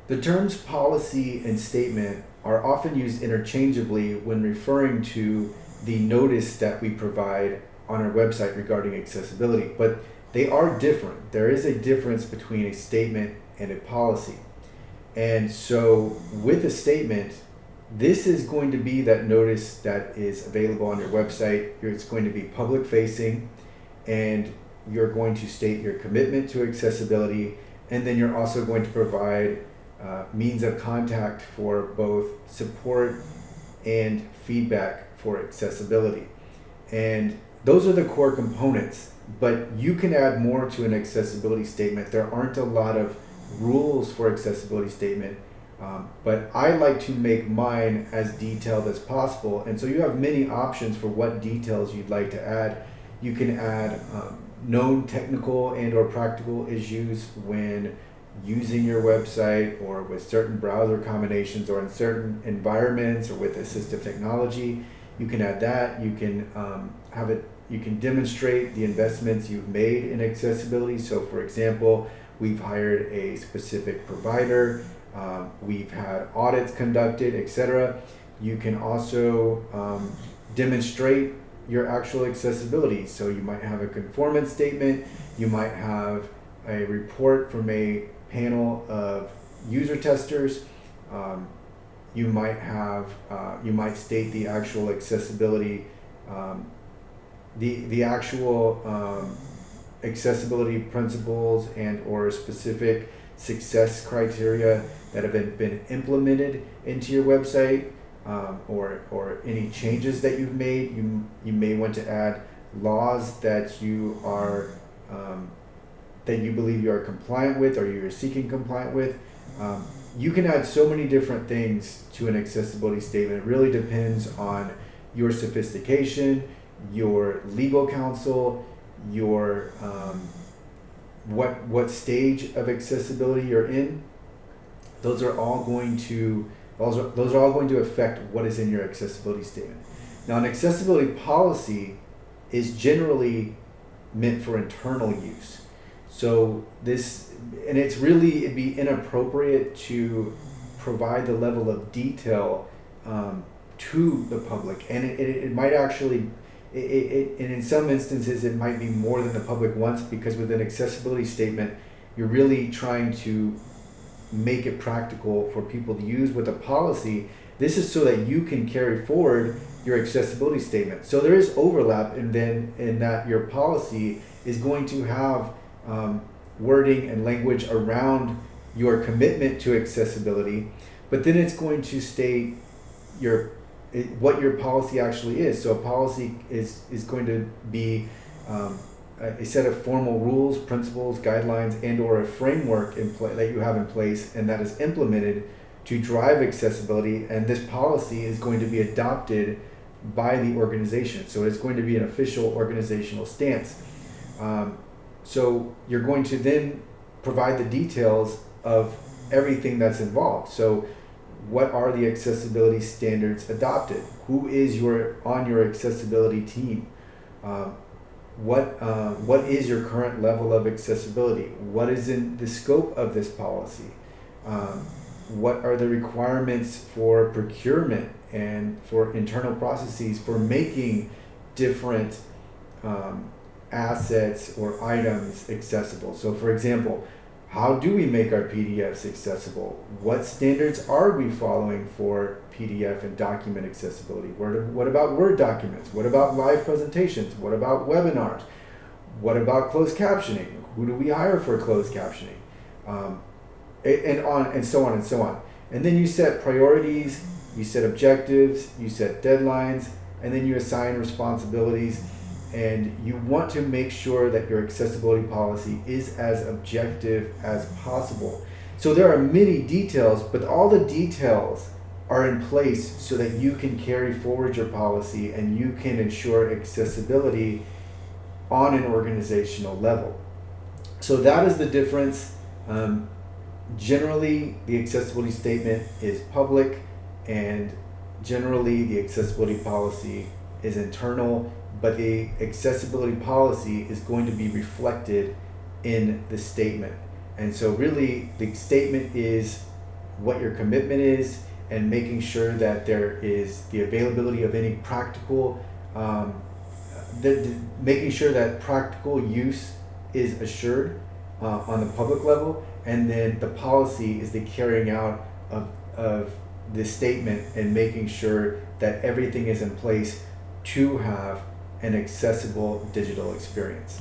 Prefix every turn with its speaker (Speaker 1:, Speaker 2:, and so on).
Speaker 1: The terms policy and statement are often used interchangeably when referring to the notice that we provide on our website regarding accessibility, but they are different. There is a difference between a statement and a policy. And so with a statement, this is going to be that notice that is available on your website. It's going to be public facing, and you're going to state your commitment to accessibility, and then you're also going to provide means of contact for both support and feedback for accessibility. And those are the core components, but you can add more to an accessibility statement. There aren't a lot of rules for accessibility statement, but I like to make mine as detailed as possible. And so you have many options for what details you'd like to add. You can add known technical and or practical issues when using your website or with certain browser combinations or in certain environments or with assistive technology. You can add that. You can have it. You can demonstrate the investments you've made in accessibility. So for example, we've hired a specific provider, we've had audits conducted, etc. You can also demonstrate your actual accessibility. So you might have a conformance statement, you might have a report from a panel of user testers, you might have, you might state the actual accessibility, the actual accessibility principles and or specific success criteria that have been implemented into your website, or any changes that you've made. You may want to add laws that you are that you believe you are compliant with or you're seeking compliant with. You can add so many different things to an accessibility statement. It really depends on your sophistication, your legal counsel, your what stage of accessibility you're in. Those are all going to affect what is in your accessibility statement. Now, an accessibility policy is generally meant for internal use. So it'd be inappropriate to provide the level of detail to the public, and it might actually, and in some instances it might be more than the public wants, because with an accessibility statement, you're really trying to make it practical for people to use. With a policy, this is so that you can carry forward your accessibility statement. So there is overlap in that your policy is going to have wording and language around your commitment to accessibility, but then it's going to state what your policy actually is. So a policy is going to be a set of formal rules, principles, guidelines, and or a framework that you have in place and that is implemented to drive accessibility, and this policy is going to be adopted by the organization. So it's going to be an official organizational stance. So you're going to then provide the details of everything that's involved. So what are the accessibility standards adopted? Who is on your accessibility team? What is your current level of accessibility? What is in the scope of this policy? What are the requirements for procurement and for internal processes for making different assets or items accessible? So for example, how do we make our PDFs accessible? What standards are we following for PDF and document accessibility? What about Word documents? What about live presentations? What about webinars? What about closed captioning? Who do we hire for closed captioning? And so on and so on. And then you set priorities, you set objectives, you set deadlines, and then you assign responsibilities. And you want to make sure that your accessibility policy is as objective as possible. So there are many details, but all the details are in place so that you can carry forward your policy and you can ensure accessibility on an organizational level. So that is the difference. Generally, the accessibility statement is public, and generally the accessibility policy is internal, but the accessibility policy is going to be reflected in the statement. And so really the statement is what your commitment is, and making sure that there is the availability of any practical, making sure that practical use is assured on the public level, and then the policy is the carrying out of the statement and making sure that everything is in place to have an accessible digital experience.